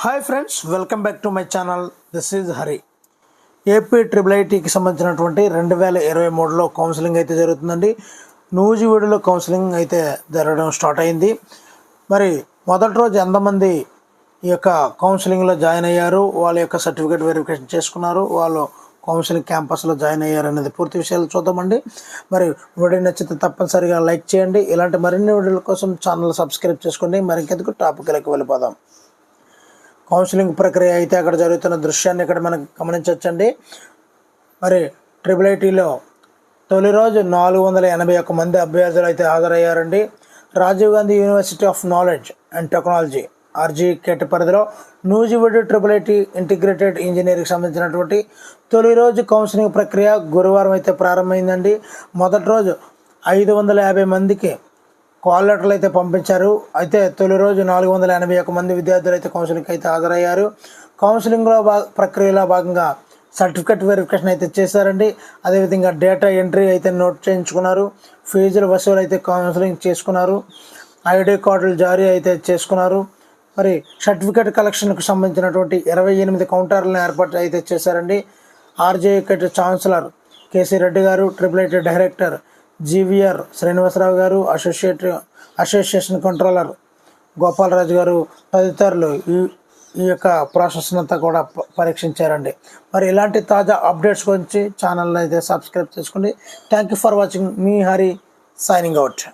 Hi friends, welcome back to my channel. This is Hari. AP triple ఐటీకి సంబంధించినటువంటి 2023లో counselling అయితే జరుగుతుందండి. నూజివీడులో కౌన్సిలింగ్ అయితే జరగడం స్టార్ట్ అయింది. మరి మొదటి రోజు ఎంతమంది ఈ యొక్క కౌన్సిలింగ్లో జాయిన్ అయ్యారు, వాళ్ళ యొక్క సర్టిఫికేట్ వెరిఫికేషన్ చేసుకున్నారు, వాళ్ళు కౌన్సిలింగ్ క్యాంపస్లో జాయిన్ అయ్యారు అనేది పూర్తి విషయాలు చూద్దామండి. మరి వీడియో నచ్చితే తప్పనిసరిగా లైక్ చేయండి. ఇలాంటి మరిన్ని వీడియోల కోసం ఛానల్ సబ్స్క్రైబ్ చేసుకోండి. మరింకెందుకు టాపిక్లకు వెళ్ళిపోదాం. కౌన్సిలింగ్ ప్రక్రియ అయితే అక్కడ జరుగుతున్న దృశ్యాన్ని ఇక్కడ మనం గమనించవచ్చండి. మరి ట్రిపుల్ ఐటీలో తొలి రోజు 481 మంది అభ్యర్థులు అయితే హాజరయ్యారండి. Rajiv Gandhi university of knowledge and technology ఆర్జీకేట్ పరిధిలో నూజివీడు ట్రిపుల్ ఐటీ ఇంటిగ్రేటెడ్ ఇంజనీరింగ్కి సంబంధించినటువంటి తొలి రోజు కౌన్సిలింగ్ ప్రక్రియ గురువారం అయితే ప్రారంభమైందండి. మొదటి రోజు 550 మందికి కాల్ లెటర్లు అయితే పంపించారు. అయితే తొలి రోజు 481 మంది విద్యార్థులు అయితే కౌన్సిలింగ్కి అయితే హాజరయ్యారు. కౌన్సిలింగ్లో ప్రక్రియలో భాగంగా సర్టిఫికేట్ వెరిఫికేషన్ అయితే చేశారండి. అదేవిధంగా డేటా ఎంట్రీ అయితే నోట్ చేయించుకున్నారు. ఫీజుల వసూలు అయితే కౌన్సిలింగ్ చేసుకున్నారు. ఐడి కార్డులు జారీ అయితే చేసుకున్నారు. మరి సర్టిఫికేట్ కలెక్షన్కు సంబంధించినటువంటి 28 కౌంటర్లను ఏర్పాటు అయితే చేశారండి. ఆర్జేకేట్ ఛాన్సలర్ కేసీ రెడ్డి గారు, triple IT director GVR Srinivasarao గారు, అసోసియేషన్ కంట్రోలర్ గోపాలరాజు గారు తదితరులు ఈ యొక్క ప్రాసెస్ అంతా కూడా పరీక్షించారండి. మరి ఇలాంటి తాజా అప్డేట్స్ గురించి ఛానల్ని అయితే సబ్స్క్రైబ్ చేసుకోండి. Thank you for watching. Me Hari signing out.